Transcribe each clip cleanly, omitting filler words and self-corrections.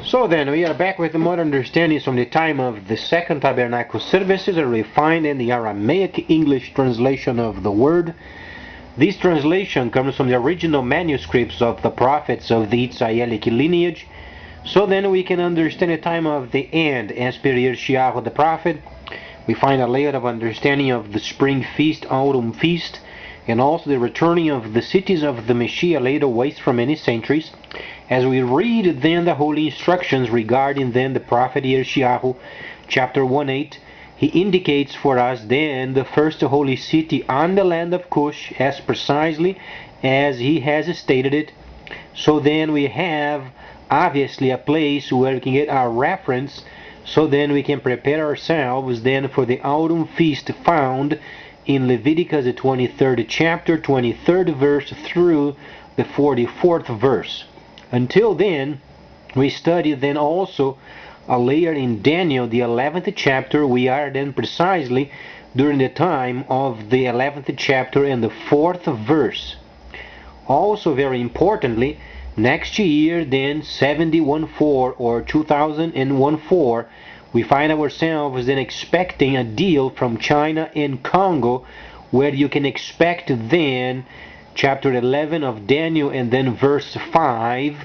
So then, we are back with more understandings from the time of the second tabernacle services, a refined in the Aramaic English translation of the word. This translation comes from the original manuscripts of the prophets of the Israelic lineage. So then we can understand the time of the end as per YershiYAhu the prophet. We find a layer of understanding of the spring feast, autumn feast, and also the returning of the cities of the Messiah laid waste for many centuries. As we read then the holy instructions regarding then the prophet YershiYAhu, chapter 1:8, he indicates for us then the first holy city on the land of Cush as precisely as he has stated it. So then we have obviously a place where we can get our reference, so then we can prepare ourselves then for the autumn feast found in Leviticus the 23rd chapter, 23rd verse through the 44th verse. Until then, we study then also a layer in Daniel, the 11th chapter. We are then precisely during the time of the 11th chapter and the 4th verse. Also very importantly, next year then 7014 or 2014, we find ourselves then expecting a deal from China and Congo, where you can expect then chapter 11 of Daniel and then verse 5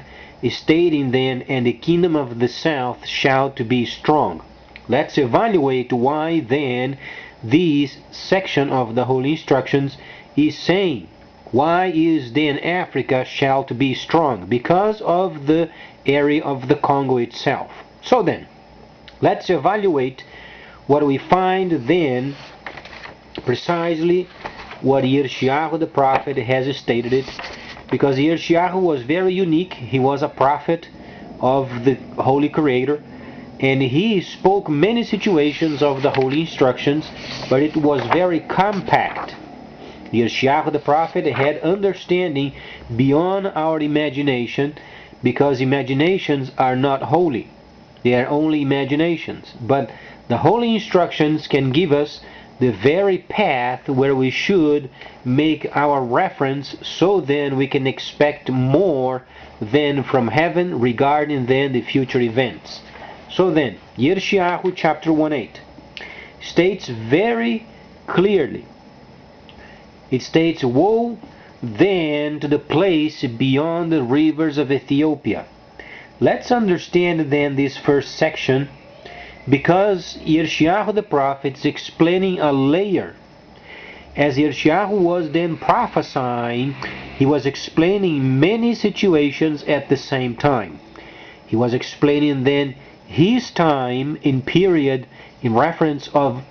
stating then, and the kingdom of the south shall to be strong. Let's evaluate why then this section of the holy instructions is saying, why is then Africa shall to be strong? Because of the area of the Congo itself. So then, let's evaluate what we find then, precisely what YershiYAhu the prophet has stated it, because YershiYAhu was very unique. He was a prophet of the Holy Creator, and he spoke many situations of the holy instructions, but it was very compact. YershiYAhu the prophet had understanding beyond our imagination, because imaginations are not holy. They are only imaginations. But the holy instructions can give us the very path where we should make our reference, so then we can expect more than from heaven regarding then the future events. So then, YershiYAhu chapter 1:8 states very clearly, it states, woe then to the place beyond the rivers of Ethiopia. Let's understand then this first section, because YershiYAhu the prophet is explaining a layer. As YershiYAhu was then prophesying, he was explaining many situations at the same time. He was explaining then his time in period in reference of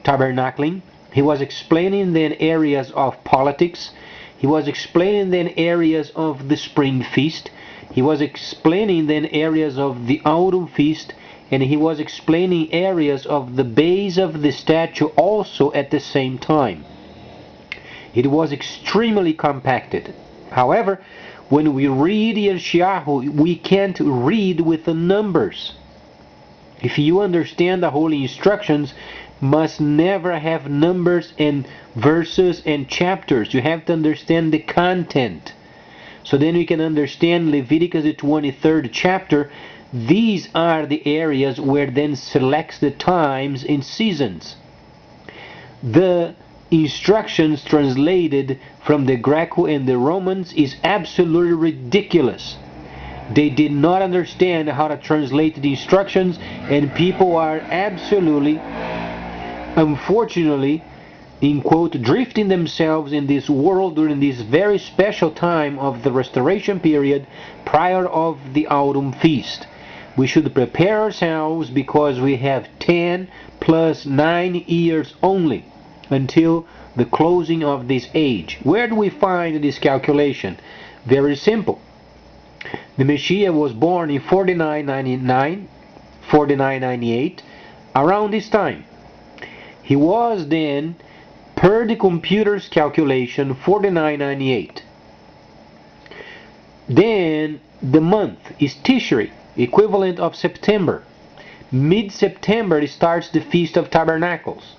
tabernacling. He was explaining then areas of politics. He was explaining then areas of the spring feast. He was explaining then areas of the autumn feast, and he was explaining areas of the base of the statue also at the same time. It was extremely compacted. However, when we read YershiYAhu, we can't read with the numbers. If you understand the holy instructions, must never have numbers and verses and chapters. You have to understand the content. So then we can understand Leviticus the 23rd chapter. These are the areas where then selects the times and seasons. The instructions translated from the Greco and the Romans is absolutely ridiculous. They did not understand how to translate the instructions, and people are absolutely, unfortunately, in quote, drifting themselves in this world during this very special time of the restoration period prior of the autumn feast. We should prepare ourselves, because we have 10 plus 9 years only until the closing of this age. Where do we find this calculation? Very simple. The Messiah was born in 4999, 4998, around this time. He was then, per the computer's calculation, 4998. Then the month is Tishri, equivalent of September. Mid-September starts the Feast of Tabernacles.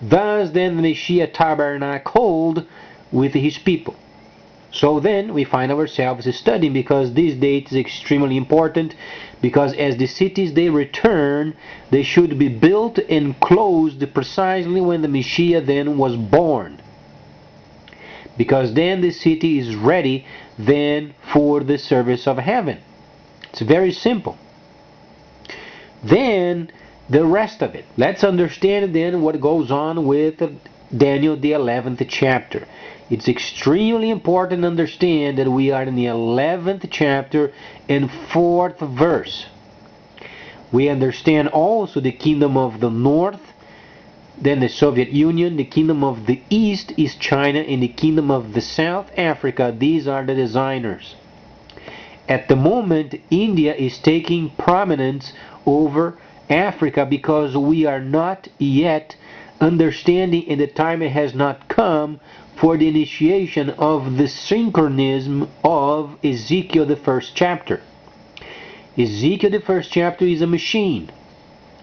Thus then the Messiah tabernacled with his people. So then we find ourselves studying, because this date is extremely important, because as the cities they return, they should be built and closed precisely when the Messiah then was born, because then the city is ready then for the service of heaven. It's very simple. Then the rest of it, let's understand then what goes on with Daniel the 11th chapter. It's extremely important to understand that we are in the 11th chapter and 4th verse. We understand also the kingdom of the north, then the Soviet Union, the kingdom of the east is China, and the kingdom of the South Africa, these are the designers. At the moment, India is taking prominence over Africa, because we are not yet understanding, and the time has not come for the initiation of the synchronism of Ezekiel the 1st chapter. Ezekiel the 1st chapter is a machine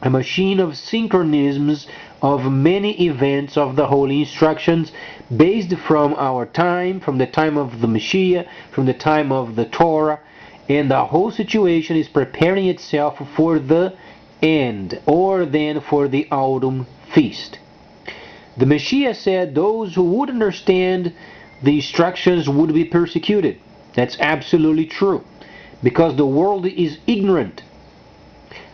of synchronisms of many events of the holy instructions, based from our time, from the time of the Messiah, from the time of the Torah, and the whole situation is preparing itself for the end, or then for the autumn feast. The Messiah said those who would understand the instructions would be persecuted. That's absolutely true, because the world is ignorant.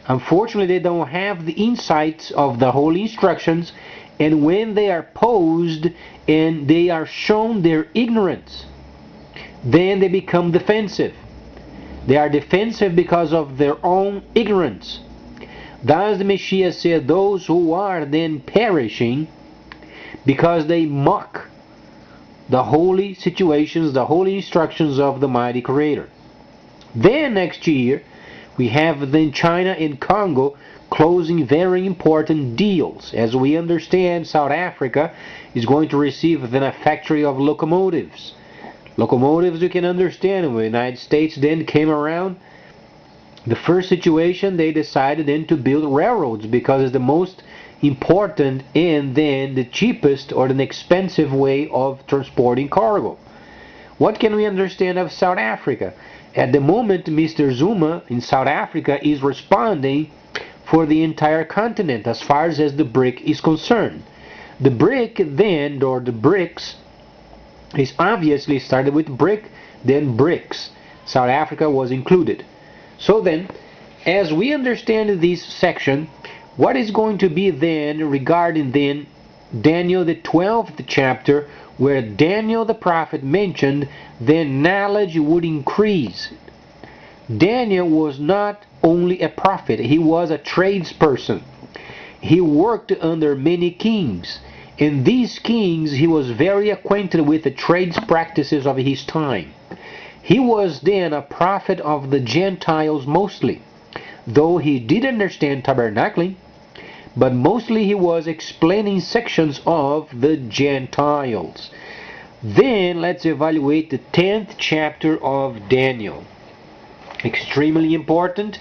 Unfortunately, they don't have the insights of the holy instructions, and when they are posed and they are shown their ignorance, then they become defensive. They are defensive because of their own ignorance. Thus the Messiah said those who are then perishing, because they mock the holy situations, the holy instructions of the mighty Creator. Then next year, we have then China and Congo closing very important deals. As we understand, South Africa is going to receive then a factory of locomotives. Locomotives, you can understand, when the United States then came around, the first situation, they decided then to build railroads, because it's the most important and then the cheapest or the expensive way of transporting cargo. What can we understand of South Africa? At the moment, Mr. Zuma in South Africa is responding for the entire continent as far as the BRIC is concerned. The BRIC then, or the BRICS, is obviously started with BRIC, then BRICS. South Africa was included. So then, as we understand this section, what is going to be then regarding then Daniel the 12th chapter, where Daniel the prophet mentioned then knowledge would increase. Daniel was not only a prophet, he was a tradesperson. He worked under many kings. In these kings, he was very acquainted with the trades practices of his time. He was then a prophet of the Gentiles mostly, though he did understand tabernacling, but mostly he was explaining sections of the Gentiles. Then let's evaluate the 10th chapter of Daniel. Extremely important,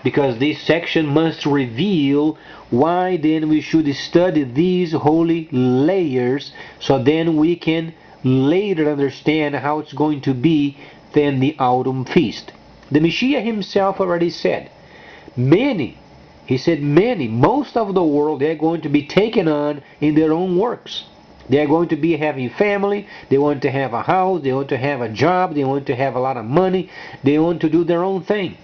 because this section must reveal why then we should study these holy layers, so then we can later understand how it's going to be then the autumn feast. The Messiah himself already said, many, he said many, most of the world, they're going to be taken on in their own works. They're going to be having family, they want to have a house, they want to have a job, they want to have a lot of money, they want to do their own thing.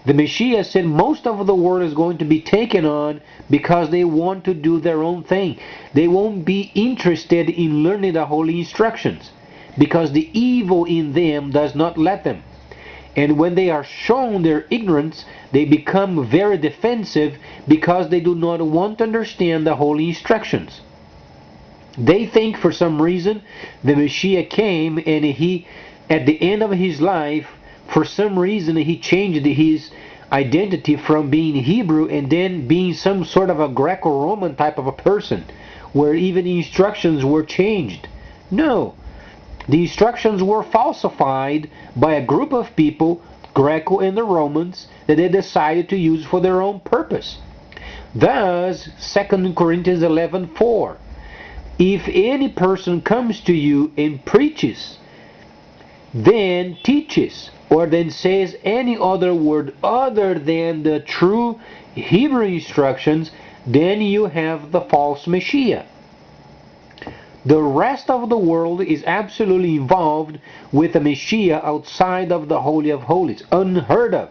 The Messiah said most of the world is going to be taken on because they want to do their own thing. They won't be interested in learning the holy instructions, because the evil in them does not let them. And when they are shown their ignorance, they become very defensive because they do not want to understand the holy instructions. They think for some reason the Messiah came and he, at the end of his life, for some reason he changed his identity from being Hebrew and then being some sort of a Greco-Roman type of a person, where even the instructions were changed. No. The instructions were falsified by a group of people, Greco and the Romans, that they decided to use for their own purpose. Thus, 2 Corinthians 11:4, if any person comes to you and preaches then teaches or then says any other word other than the true Hebrew instructions, then you have the false Messiah. The rest of the world is absolutely involved with a Messiah outside of the Holy of Holies. Unheard of.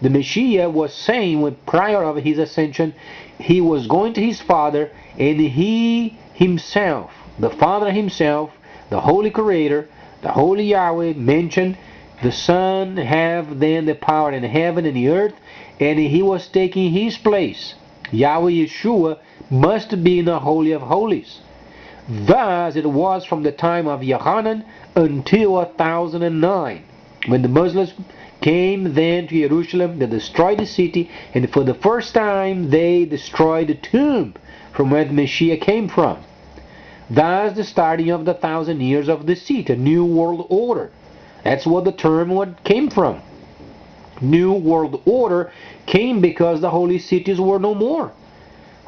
The Messiah was saying when prior of his ascension, he was going to his Father, and he himself, the Father himself, the Holy Creator, the Holy Yahweh mentioned the Son have then the power in heaven and the earth, and he was taking his place. Yahweh Yeshua must be in the Holy of Holies. Thus it was from the time of Yohanan until 1009, when the Muslims came then to Jerusalem. They destroyed the city, and for the first time they destroyed the tomb from where the Messiah came from. Thus the starting of the 1,000 years of deceit, a new world order. That's what the term came from. New world order came because the holy cities were no more.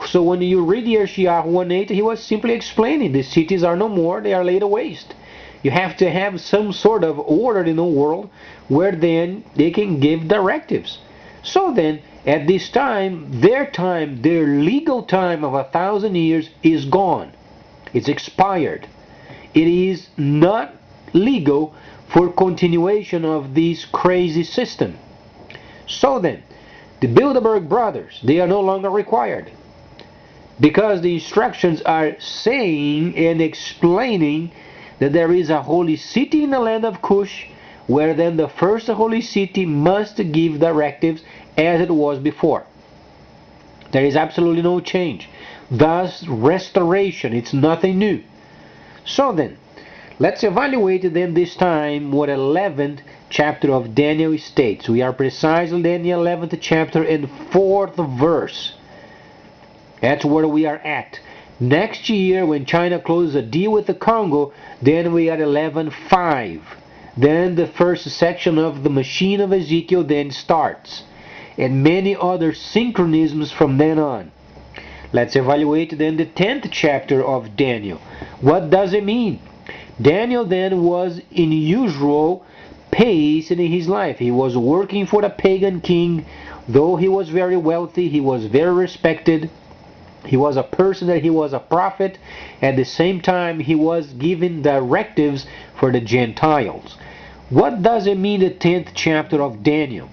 So when you read YershiYAhu 1:8, he was simply explaining the cities are no more, they are laid waste. You have to have some sort of order in the world where then they can give directives. So then, at this time, their legal time of 1,000 years is gone. It's expired. It is not legal for continuation of this crazy system. So then, the Bilderberg brothers, they are no longer required, because the instructions are saying and explaining that there is a holy city in the land of Cush, where then the first holy city must give directives as it was before. There is absolutely no change. Thus, restoration, it's nothing new. So then, let's evaluate then this time what 11th chapter of Daniel states. We are precisely in the 11th chapter and 4th verse. That's where we are at. Next year, when China closes a deal with the Congo, then we are 11:5. Then the first section of the machine of Ezekiel then starts, and many other synchronisms from then on. Let's evaluate then the 10th chapter of Daniel. What does it mean? Daniel then was in usual pace in his life. He was working for the pagan king. Though he was very wealthy, he was very respected. He was a person that he was a prophet. At the same time, he was giving directives for the Gentiles. What does it mean, the 10th chapter of Daniel?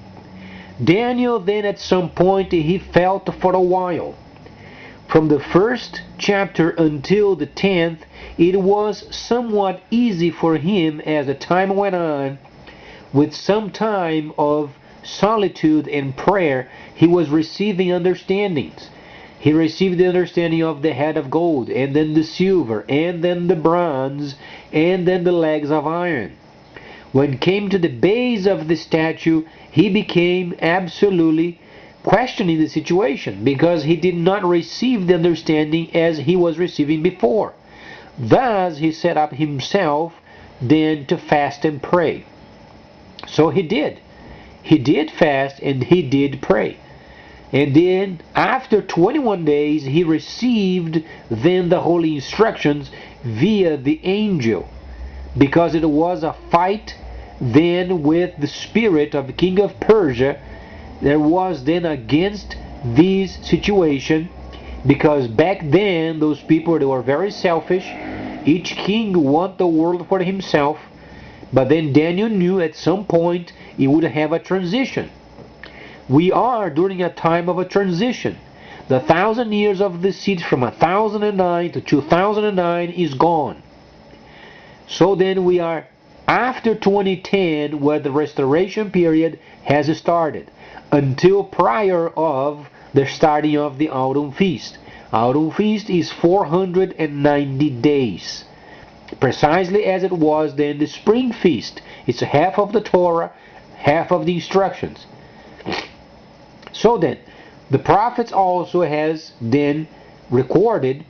Daniel then at some point he felt for a while. From the first chapter until the 10th, it was somewhat easy for him as the time went on. With some time of solitude and prayer, he was receiving understandings. He received the understanding of the head of gold, and then the silver, and then the bronze, and then the legs of iron. When it came to the base of the statue, he became absolutely questioning the situation, because he did not receive the understanding as he was receiving before. Thus he set up himself then to fast and pray. So he did. He did fast and he did pray. And then after 21 days he received then the holy instructions via the angel, because it was a fight then with the spirit of the king of Persia. There was then against this situation, because back then those people, they were very selfish. Each king wanted the world for himself. But then Daniel knew at some point he would have a transition. We are during a time of a transition. The 1,000 years of the siege from 1009 to 2009 is gone. So then we are after 2010, where the restoration period has started, until prior of the starting of the autumn feast. Autumn feast is 490 days, precisely as it was then the spring feast. It's half of the Torah, half of the instructions. So then, the prophets also has then recorded,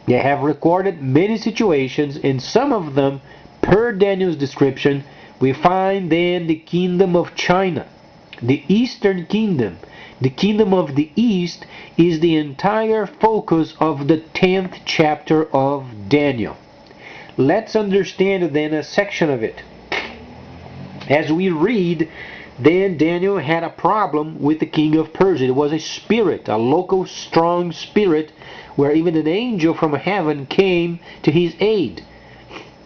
they have recorded many situations, and some of them, per Daniel's description, we find then the kingdom of China, the Eastern kingdom. The kingdom of the East is the entire focus of the 10th chapter of Daniel. Let's understand then a section of it. As we read, then Daniel had a problem with the king of Persia. It was a spirit, a local strong spirit, where even an angel from heaven came to his aid.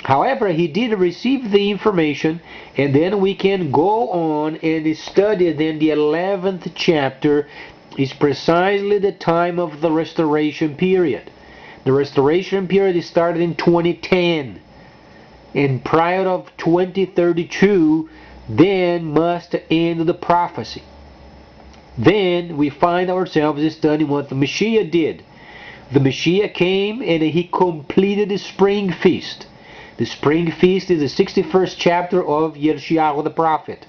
However, he did receive the information, and then we can go on and study. Then the 11th chapter is precisely the time of the restoration period. The restoration period started in 2010, and prior of 2032 then must end the prophecy. Then we find ourselves studying what the Messiah did. The Messiah came and he completed the spring feast. The spring feast is the 61st chapter of YershiYAhu the prophet.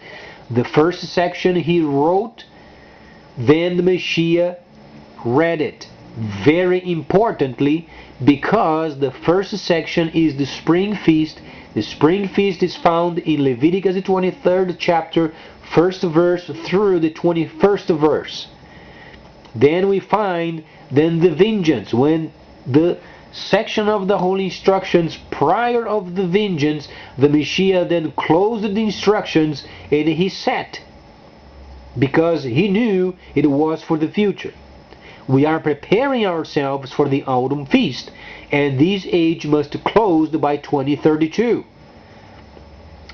The first section he wrote, then the Messiah read it. Very importantly, because the first section is the spring feast. The spring feast is found in Leviticus the 23rd chapter, 1st verse through the 21st verse. Then we find then the vengeance, when the section of the holy instructions prior of the vengeance, the Messiah then closed the instructions and he sat, because he knew it was for the future. We are preparing ourselves for the autumn feast, and this age must close by 2032.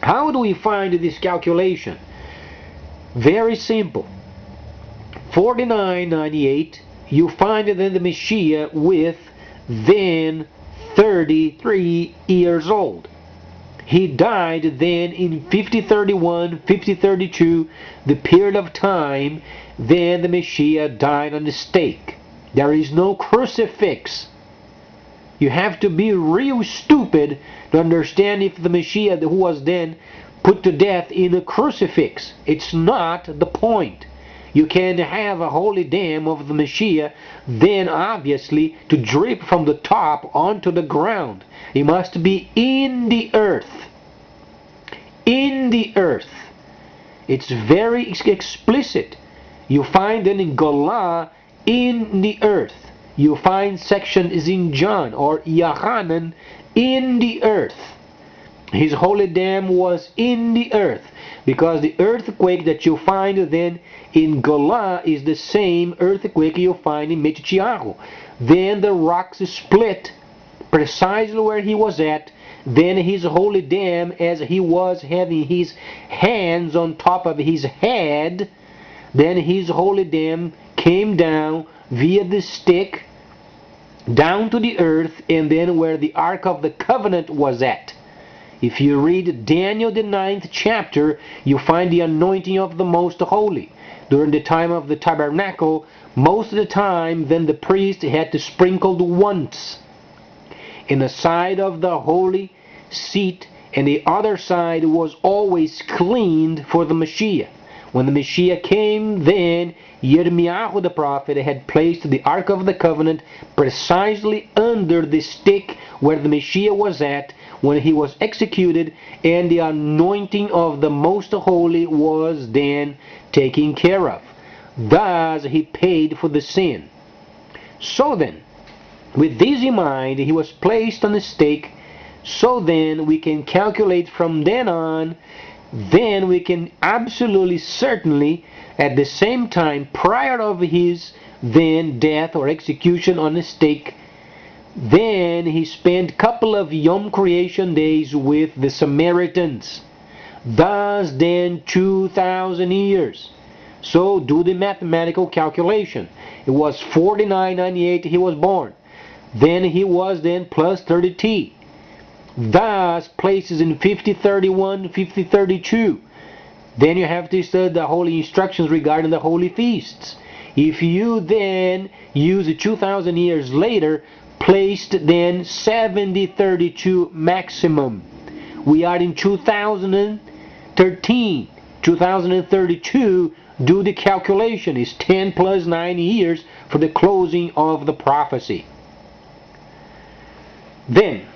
How do we find this calculation? Very simple. 4998, you find then the Messiah with then 33 years old. He died then in 5031, 5032, the period of time. Then the Messiah died on the stake. There is no crucifix. You have to be real stupid to understand if the Messiah who was then put to death in a crucifix. It's not the point. You can have a holy dam of the Messiah, then obviously to drip from the top onto the ground. It must be in the earth. In the earth. It's very explicit. You find then in Golah, in the earth. You find section is in John or Yohanan, in the earth. His holy dam was in the earth, because the earthquake that you find then in Golah is the same earthquake you find in YershiYAhu. Then the rocks split precisely where he was at. Then his holy dam, as he was having his hands on top of his head, then his holy dam came down via the stick down to the earth, and then where the Ark of the Covenant was at. If you read Daniel the 9th chapter, you find the anointing of the Most Holy. During the time of the tabernacle, most of the time then the priest had to sprinkle once in the side of the holy seat, and the other side was always cleaned for the Messiah. When the Messiah came, then YershiYAhu the prophet had placed the Ark of the Covenant precisely under the stick where the Messiah was at when he was executed, and the anointing of the Most Holy was then taken care of. Thus he paid for the sin. So then, with this in mind, he was placed on the stake. So then we can calculate from then on. Then we can absolutely certainly at the same time prior of his then death or execution on the stake, then he spent a couple of Yom Creation days with the Samaritans. Thus then 2,000 years. So do the mathematical calculation. It was 4998 he was born. Then he was then plus 30t. Thus places in 5031, 5032. Then you have to study the holy instructions regarding the holy feasts. If you then use 2,000 years later, placed then 7032 maximum. We are in 2013, 2032. Do the calculation. It's 10 plus 9 years for the closing of the prophecy. Then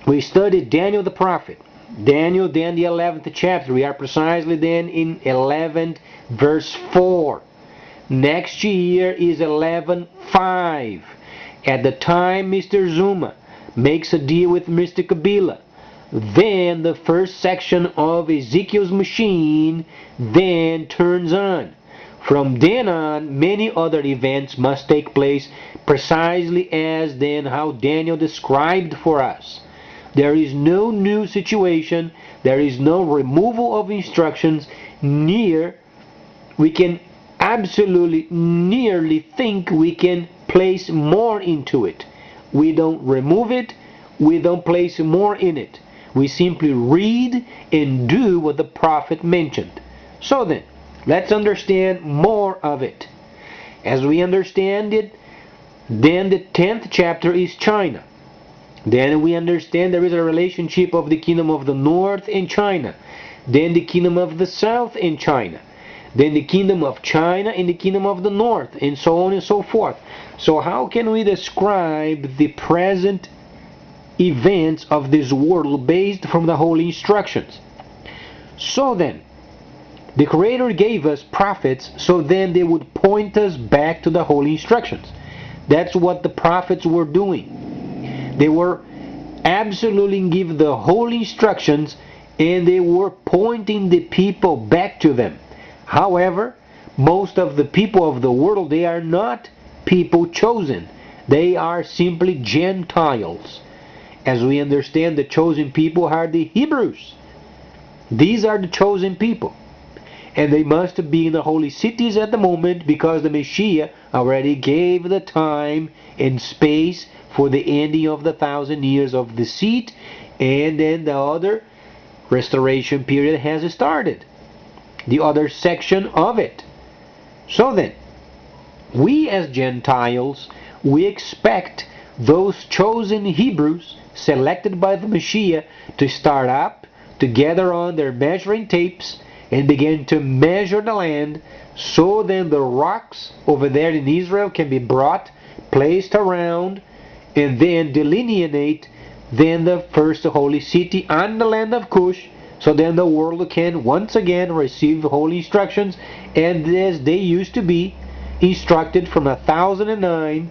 we studied Daniel the prophet. Daniel, then the 11th chapter. We are precisely then in 11 verse 4. Next year is 11:5. At the time Mr. Zuma makes a deal with Mr. Kabila, then the first section of Ezekiel's machine then turns on. From then on, many other events must take place precisely as then how Daniel described for us. There is no new situation, there is no removal of instructions, we can absolutely nearly think we can place more into it. We don't remove it, we don't place more in it. We simply read and do what the prophet mentioned. So then, let's understand more of it. As we understand it, then the 10th chapter is China. Then we understand there is a relationship of the kingdom of the north and China. Then the kingdom of the south and China. Then the kingdom of China and the kingdom of the north, and so on and so forth. So how can we describe the present events of this world based from the holy instructions? So then, the Creator gave us prophets so then they would point us back to the holy instructions. That's what the prophets were doing. They were absolutely giving the holy instructions and they were pointing the people back to them. However, most of the people of the world, they are not people chosen. They are simply Gentiles. As we understand, the chosen people are the Hebrews. These are the chosen people. And they must be in the holy cities at the moment because the Messiah already gave the time and space for the ending of the 1,000 years of the seat, and then the other restoration period has started. The other section of it. So then, we as Gentiles, we expect those chosen Hebrews selected by the Messiah to start up, to gather on their measuring tapes and begin to measure the land, so then the rocks over there in Israel can be brought, placed around, and then delineate then the first holy city on the land of Cush, so then the world can once again receive holy instructions, and as they used to be instructed from 1009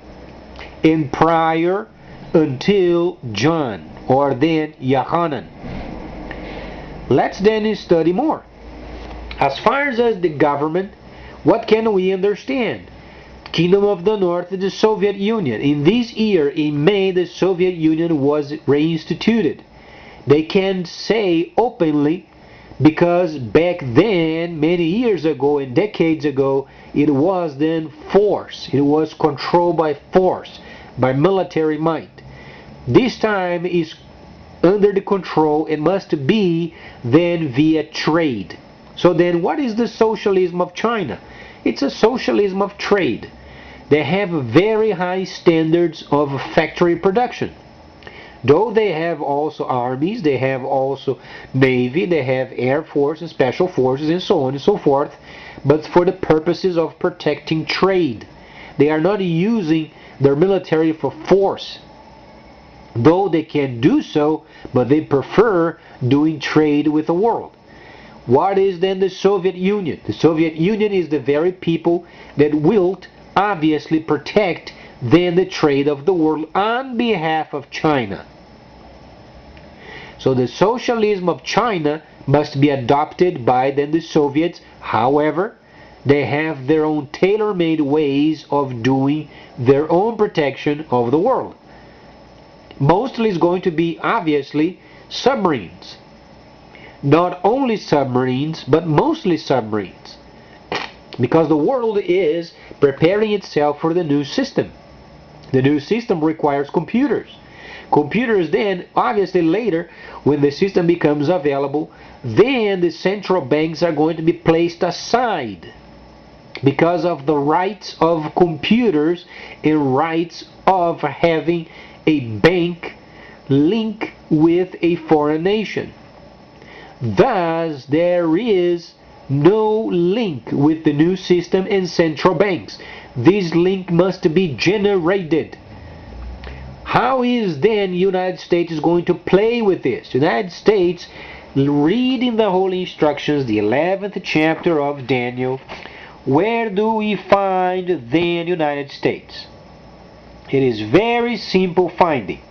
and prior until John, or then Yohanan. Let's then study more. As far as the government, what can we understand? Kingdom of the North is the Soviet Union. In this year, in May, the Soviet Union was reinstituted. They can say openly, because back then, many years ago and decades ago, it was then force. It was controlled by force, by military might. This time is under the control and must be then via trade. So then what is the socialism of China? It's a socialism of trade. They have very high standards of factory production. Though they have also armies, they have also navy, they have air force and special forces and so on and so forth, but for the purposes of protecting trade. They are not using their military for force. Though they can do so, but they prefer doing trade with the world. What is then the Soviet Union? The Soviet Union is the very people that will obviously protect then the trade of the world on behalf of China. So the socialism of China must be adopted by then the Soviets. However, they have their own tailor-made ways of doing their own protection of the world. Mostly is going to be obviously submarines. Not only submarines, but mostly submarines. Because the world is preparing itself for the new system. The new system requires computers. Computers then, obviously later, when the system becomes available, then the central banks are going to be placed aside because of the rights of computers and rights of having a bank link with a foreign nation. Thus, there is no link with the new system and central banks. This link must be generated. How is then the United States going to play with this? The United States, reading the holy instructions, the 11th chapter of Daniel, where do we find then the United States? It is very simple finding.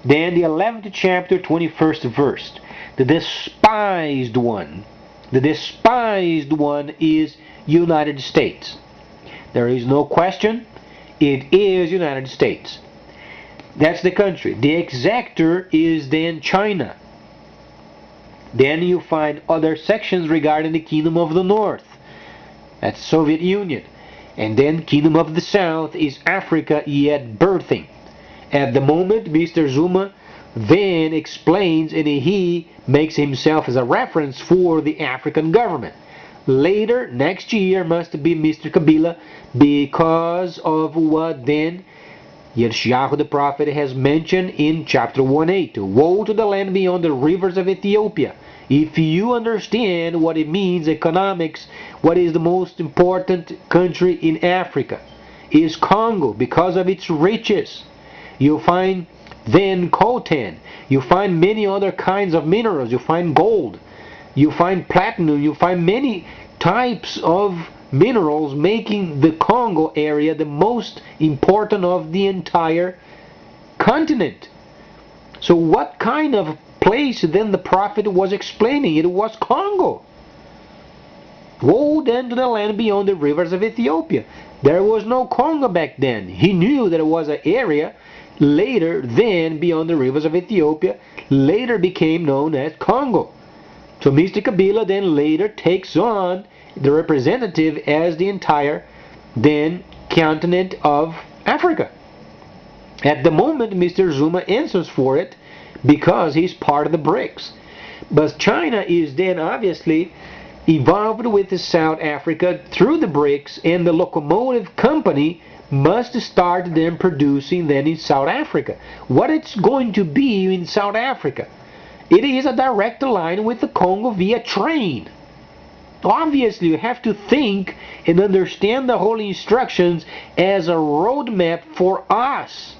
Then the 11th chapter, 21st verse. The despised one. The despised one is United States. There is no question. It is United States. That's the country. The exactor is then China. Then you find other sections regarding the Kingdom of the North. That's Soviet Union. And then Kingdom of the South is Africa yet birthing. At the moment, Mr. Zuma then explains and he makes himself as a reference for the African government. Later, next year, must be Mr. Kabila because of what then YershiYAhu the prophet has mentioned in chapter 1:8. Woe to the land beyond the rivers of Ethiopia. If you understand what it means, economics, what is the most important country in Africa is Congo because of its riches. You find then coltan. You find many other kinds of minerals. You find gold. You find platinum. You find many types of minerals making the Congo area the most important of the entire continent. So what kind of place then the prophet was explaining? It was Congo. Woe then to the land beyond the rivers of Ethiopia. There was no Congo back then. He knew that it was an area later then beyond the rivers of Ethiopia, later became known as Congo. So Mr. Kabila then later takes on the representative as the entire then continent of Africa. At the moment, Mr. Zuma answers for it because he's part of the BRICS. But China is then obviously involved with South Africa through the BRICS, and the locomotive company must start then producing then in South Africa. What it's going to be in South Africa? It is a direct line with the Congo via train. Obviously, you have to think and understand the Holy Instructions as a roadmap for us.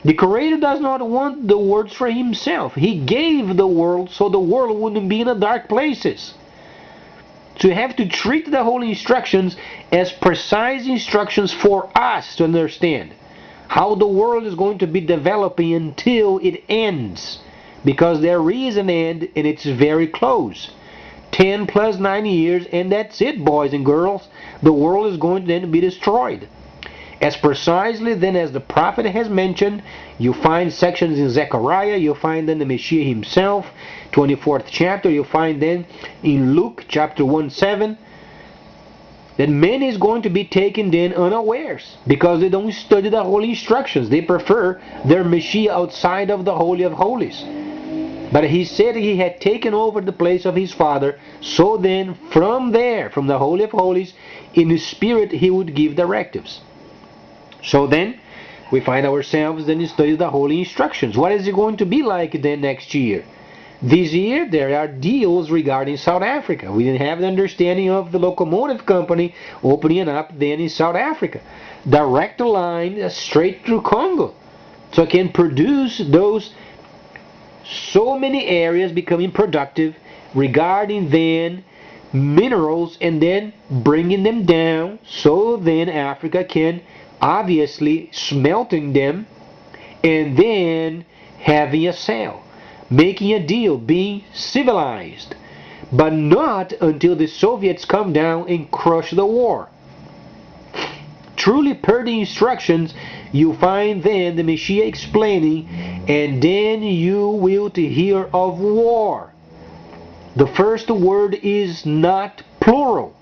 The Creator does not want the words for Himself. He gave the world so the world wouldn't be in the dark places. So you have to treat the Holy Instructions as precise instructions for us to understand how the world is going to be developing until it ends. Because there is an end and it's very close. 10 plus 9 years and that's it, boys and girls. The world is going to then be destroyed. As precisely then as the prophet has mentioned, you find sections in Zechariah, you find then the Messiah himself, 24th chapter, you find then in Luke chapter 1:7, that man is going to be taken then unawares because they don't study the holy instructions. They prefer their Messiah outside of the Holy of Holies. But he said he had taken over the place of his Father, so then from there, from the Holy of Holies, in the Spirit he would give directives. So then, we find ourselves then study the holy instructions. What is it going to be like then next year? This year, there are deals regarding South Africa. We didn't have the understanding of the locomotive company opening up then in South Africa. Direct line straight through Congo. So it can produce those so many areas becoming productive regarding then minerals and then bringing them down so then Africa can obviously smelting them and then having a sale, making a deal, being civilized, but not until the Soviets come down and crush the war. Truly per the instructions, you find then the Messiah explaining, and then you will to hear of war. The first word is not plural,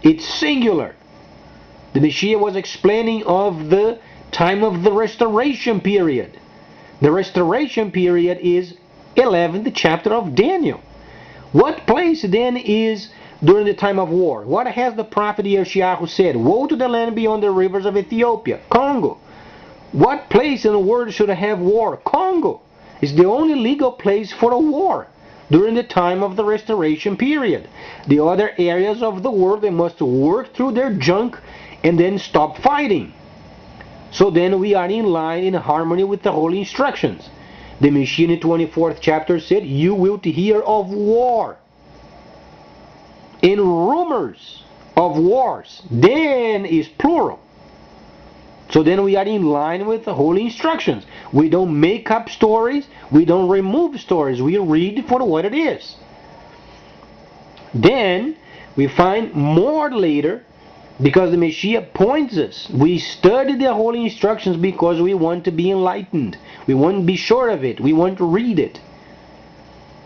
it's singular. The Messiah was explaining of the time of the restoration period. The restoration period is 11th chapter of Daniel. What place then is during the time of war? What has the prophet YershiYAhu said? Woe to the land beyond the rivers of Ethiopia, Congo. What place in the world should have war? Congo is the only legal place for a war during the time of the restoration period. The other areas of the world, they must work through their junk and then stop fighting. So then we are in line, in harmony with the holy instructions. The Messiah in the 24th chapter said, you will to hear of war. In rumors of wars, then is plural. So then we are in line with the holy instructions. We don't make up stories. We don't remove stories. We read for what it is. Then we find more later, because the Messiah points us. We study the holy instructions because we want to be enlightened. We want to be sure of it. We want to read it.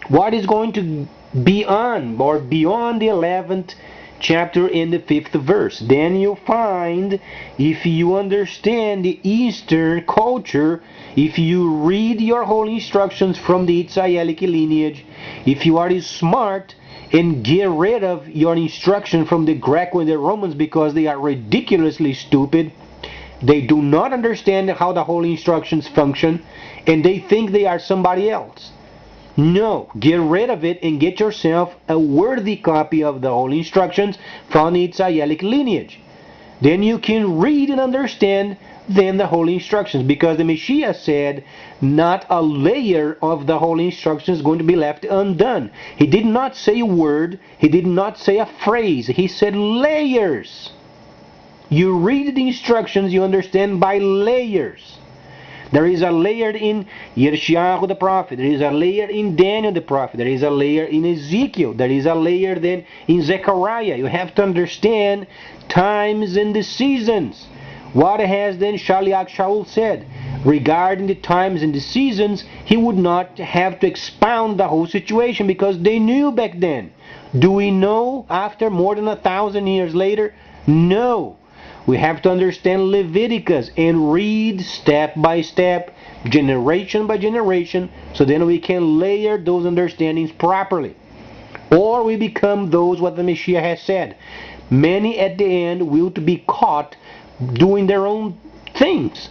What is going to be on or beyond the 11th chapter in the 5th verse? Then you find, if you understand the Eastern culture, if you read your holy instructions from the Israelic lineage, if you are smart and get rid of your instruction from the Greco and the Romans because they are ridiculously stupid, they do not understand how the holy instructions function, and they think they are somebody else. No, get rid of it and get yourself a worthy copy of the holy instructions from the Israelic lineage. Then you can read and understand then the holy instructions, because the Messiah said not a layer of the holy instructions is going to be left undone. He did not say a word, he did not say a phrase, he said layers. You read the instructions, you understand by layers. There is a layer in YershiYAhu the prophet. There is a layer in Daniel the prophet. There is a layer in Ezekiel. There is a layer then in Zechariah. You have to understand times and the seasons. What has then YershiYAhu said? Regarding the times and the seasons, he would not have to expound the whole situation because they knew back then. Do we know after more than 1,000 years later? No. We have to understand Leviticus and read step by step, generation by generation, so then we can layer those understandings properly. Or we become those what the Messiah has said. Many at the end will be caught doing their own things.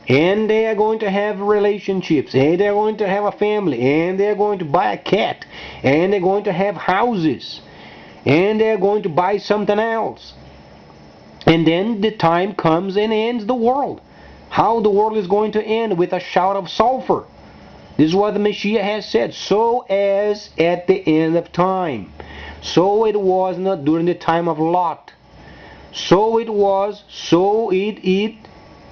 And they are going to have relationships, and they are going to have a family, and they are going to buy a cat, and they are going to have houses, and they are going to buy something else. And then the time comes and ends the world. How the world is going to end? With a shout of sulfur. This is what the Messiah has said. So as at the end of time. So it was not during the time of Lot. So it was, so it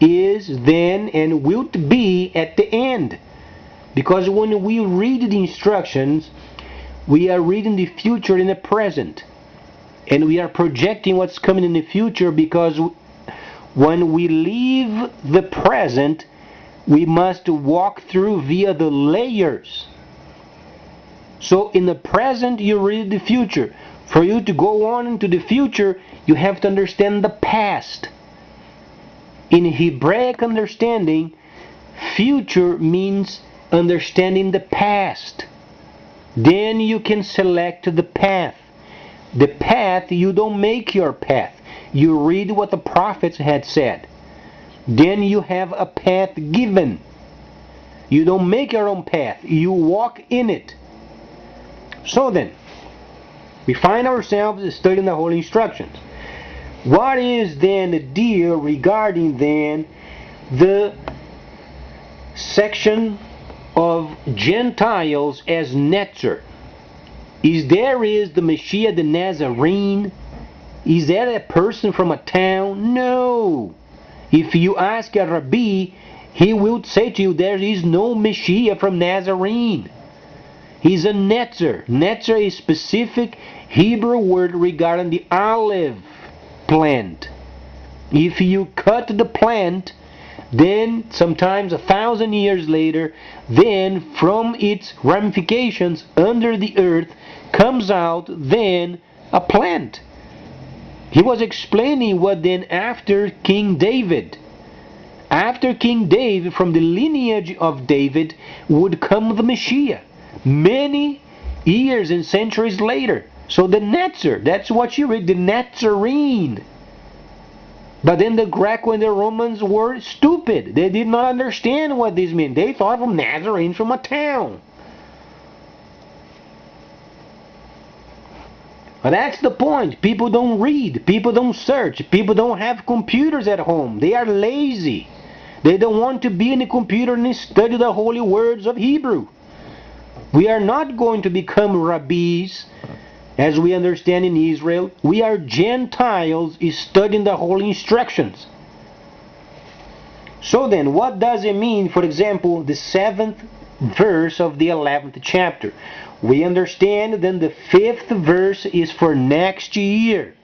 is then and will be at the end. Because when we read the instructions, we are reading the future in the present. And we are projecting what's coming in the future, because when we leave the present, we must walk through via the layers. So in the present, you read the future. For you to go on into the future, you have to understand the past. In Hebraic understanding, future means understanding the past. Then you can select the path. The path, you don't make your path. You read what the prophets had said. Then you have a path given. You don't make your own path. You walk in it. So then, we find ourselves studying the holy instructions. What is then the deal regarding then the section of Gentiles as Netzer? Is the Messiah the Nazarene? Is that a person from a town? No. If you ask a Rabbi, he will say to you, there is no Messiah from Nazarene. He's a Netzer. Netzer is a specific Hebrew word regarding the olive plant. If you cut the plant, then sometimes 1,000 years later, then from its ramifications under the earth comes out then a plant. He was explaining what then after King David, from the lineage of David would come the Messiah many years and centuries later. So the Netzer, that's what you read, the Nazarene. But then the Greco and the Romans were stupid. They did not understand what this meant. They thought of Nazarene from a town. But that's the point. People don't read. People don't search. People don't have computers at home. They are lazy. They don't want to be in the computer and study the holy words of Hebrew. We are not going to become rabbis as we understand in Israel. We are Gentiles studying the holy instructions. So then, what does it mean, for example, the 7th verse of the 11th chapter? We understand then the 5th verse is for next year.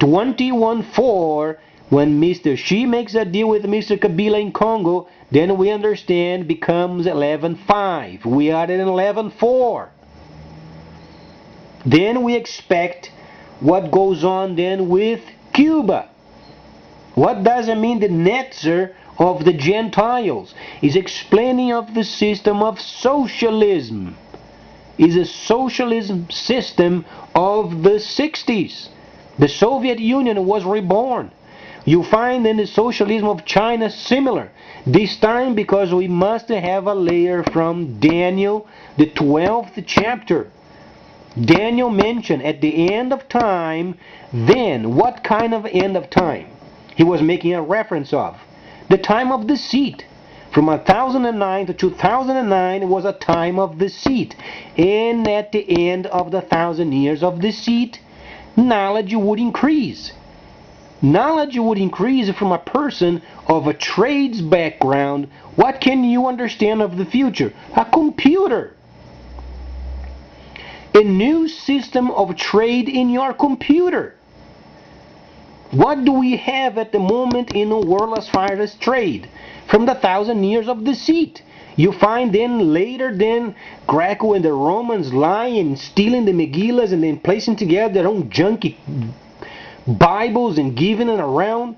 21:4, when Mr. Xi makes a deal with Mr. Kabila in Congo, then we understand becomes 11:5. We are in 11:4. Then we expect what goes on then with Cuba. What does it mean, the Netzer of the Gentiles? Is explaining of the system of socialism. Is a socialism system of the 60s. The Soviet Union was reborn. You find in the socialism of China similar. This time because we must have a layer from Daniel, the 12th chapter. Daniel mentioned at the end of time, then what kind of end of time? He was making a reference of the time of deceit. From 1009 to 2009 was a time of deceit. And at the end of the 1,000 years of deceit, knowledge would increase. Knowledge would increase from a person of a trades background. What can you understand of the future? A computer. A new system of trade in your computer. What do we have at the moment in the world as far as trade? From the 1,000 years of deceit. You find then later then Greco and the Romans lying, stealing the Megillas and then placing together their own junky Bibles and giving it around.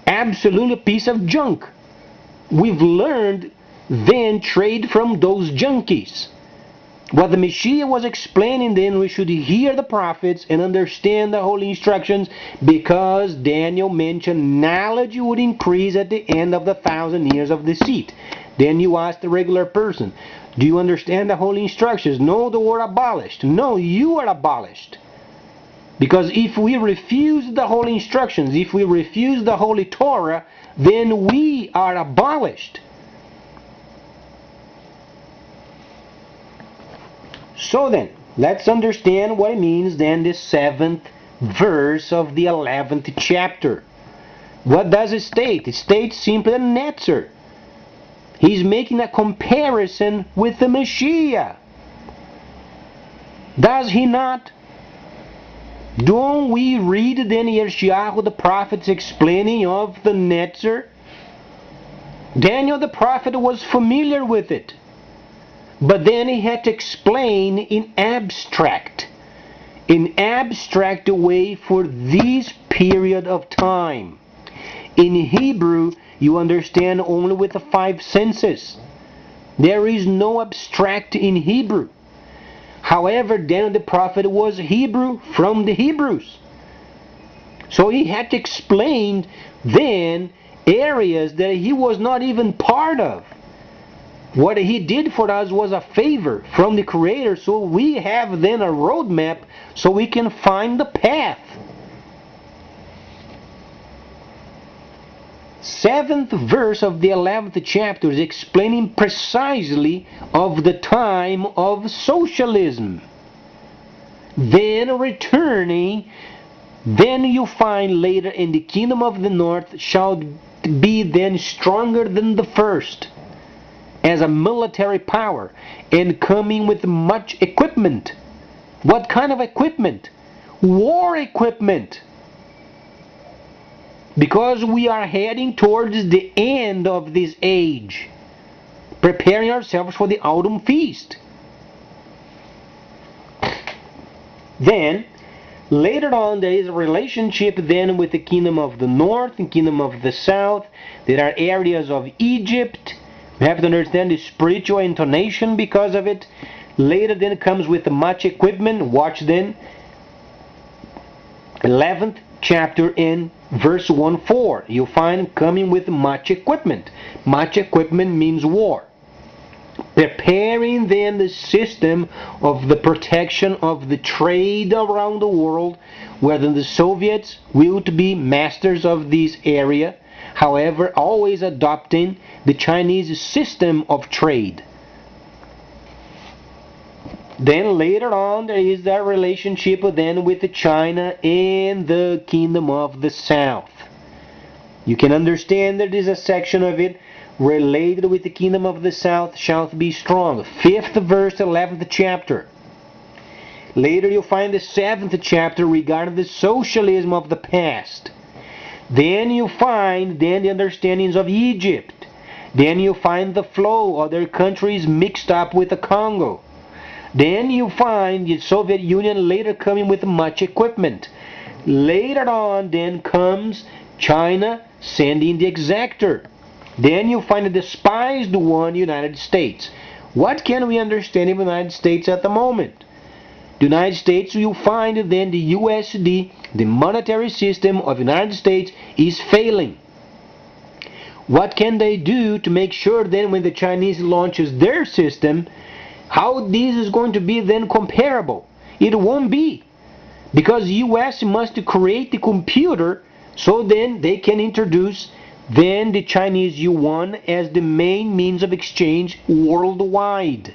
Absolutely a piece of junk. We've learned then trade from those junkies. What the Messiah was explaining then, we should hear the prophets and understand the holy instructions, because Daniel mentioned knowledge would increase at the end of the 1,000 years of deceit. Then you ask the regular person, do you understand the holy instructions? No, the word abolished. No, you are abolished. Because if we refuse the holy instructions, if we refuse the holy Torah, then we are abolished. So then, let's understand what it means then, the 7th verse of the 11th chapter. What does it state? It states simply a Netzer. He's making a comparison with the Messiah. Does he not? Don't we read then YershiYAhu, the prophets, explaining of the Netzer? Daniel the prophet was familiar with it. But then he had to explain in abstract way for this period of time. In Hebrew, you understand only with the 5 senses. There is no abstract in Hebrew. However, Daniel the prophet was Hebrew from the Hebrews. So he had to explain then areas that he was not even part of. What he did for us was a favor from the Creator, so we have then a roadmap so we can find the path. 7th verse of the 11th chapter is explaining precisely of the time of socialism. Then returning, then you find later in the kingdom of the north shall be then stronger than the first, as a military power, and coming with much equipment. What kind of equipment? War equipment. Because we are heading towards the end of this age, preparing ourselves for the autumn feast. Then, later on, there is a relationship then with the kingdom of the north and kingdom of the south. There are areas of Egypt. We have to understand the spiritual intonation because of it. Later then it comes with much equipment. Watch then 11th chapter in verse 1-4. You'll find coming with much equipment. Much equipment means war. Preparing then the system of the protection of the trade around the world, where then the Soviets will to be masters of this area. However, always adopting the Chinese system of trade. Then later on there is that relationship then with China and the kingdom of the south. You can understand that there is a section of it related with the kingdom of the south shall be strong. 5th verse, 11th chapter. Later you'll find the 7th chapter regarding the socialism of the past. Then you find the understandings of Egypt. Then you find the flow of their countries mixed up with the Congo. Then you find the Soviet Union later coming with much equipment. Later on then comes China sending the exactor. Then you find the despised one, United States. What can we understand of the United States at the moment? The United States, you find then the USD, the monetary system of the United States, is failing. What can they do to make sure then when the Chinese launches their system, how this is going to be then comparable? It won't be. Because US must create the computer so then they can introduce then the Chinese yuan as the main means of exchange worldwide.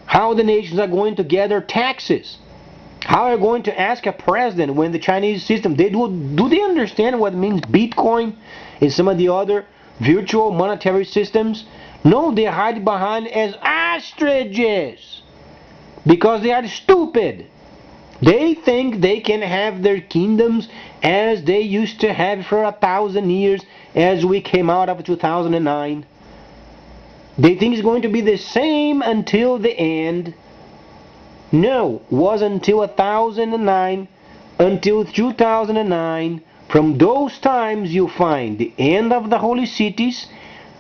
How the nations are going to gather taxes. How are they going to ask a president when the Chinese system, do they understand what means Bitcoin and some of the other virtual monetary systems? No, they hide behind as ostriches because they are stupid. They think they can have their kingdoms as they used to have for 1,000 years as we came out of 2009. They think it's going to be the same until the end. No, was until 1009, until 2009. From those times you find the end of the holy cities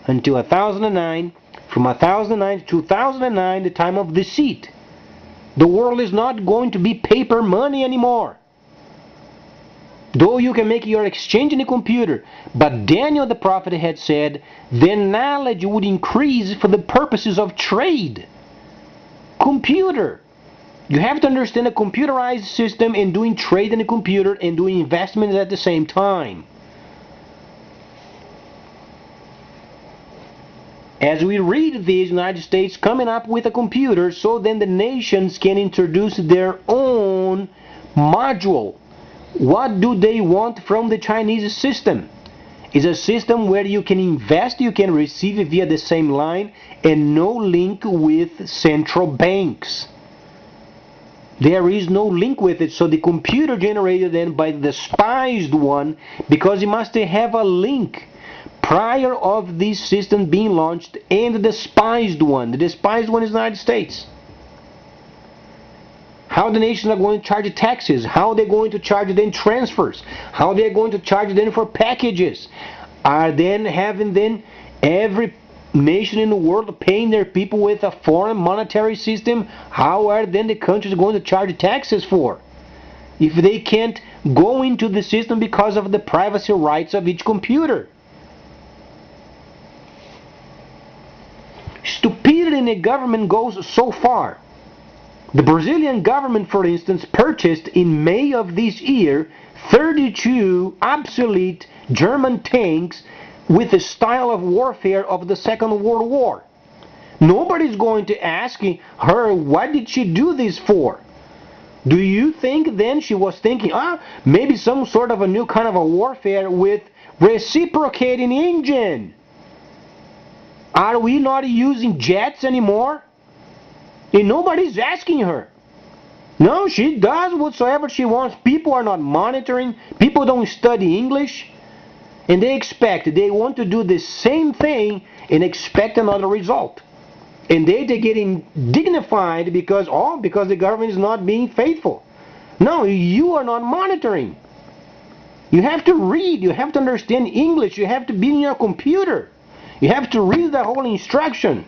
until 1009. From 1009 to 2009, the time of deceit. The world is not going to be paper money anymore. Though you can make your exchange in a computer, but Daniel the prophet had said, then knowledge would increase for the purposes of trade. Computer. You have to understand a computerized system and doing trade in a computer and doing investments at the same time. As we read these, United States coming up with a computer so then the nations can introduce their own module. What do they want from the Chinese system? It's a system where you can invest, you can receive it via the same line, and no link with central banks. There is no link with it, so the computer generated then by the despised one, because it must have a link prior of this system being launched, and the despised one. The despised one is the United States. How the nations are going to charge taxes, how they're going to charge then transfers, how they're going to charge then for packages, are then having then every nation in the world paying their people with a foreign monetary system. How are then the countries going to charge taxes for if they can't go into the system because of the privacy rights of each computer? Stupidity in a government goes so far. The Brazilian government, for instance, purchased in May of this year 32 obsolete German tanks with the style of warfare of the Second World War. Nobody's going to ask her, what did she do this for? Do you think then she was thinking, maybe some sort of a new kind of a warfare with reciprocating engine? Are we not using jets anymore? And nobody's asking her. No, she does whatsoever she wants. People are not monitoring. People don't study English. And they want to do the same thing and expect another result. And they're getting dignified because the government is not being faithful. No, you are not monitoring. You have to read. You have to understand English. You have to be in your computer. You have to read the whole instruction.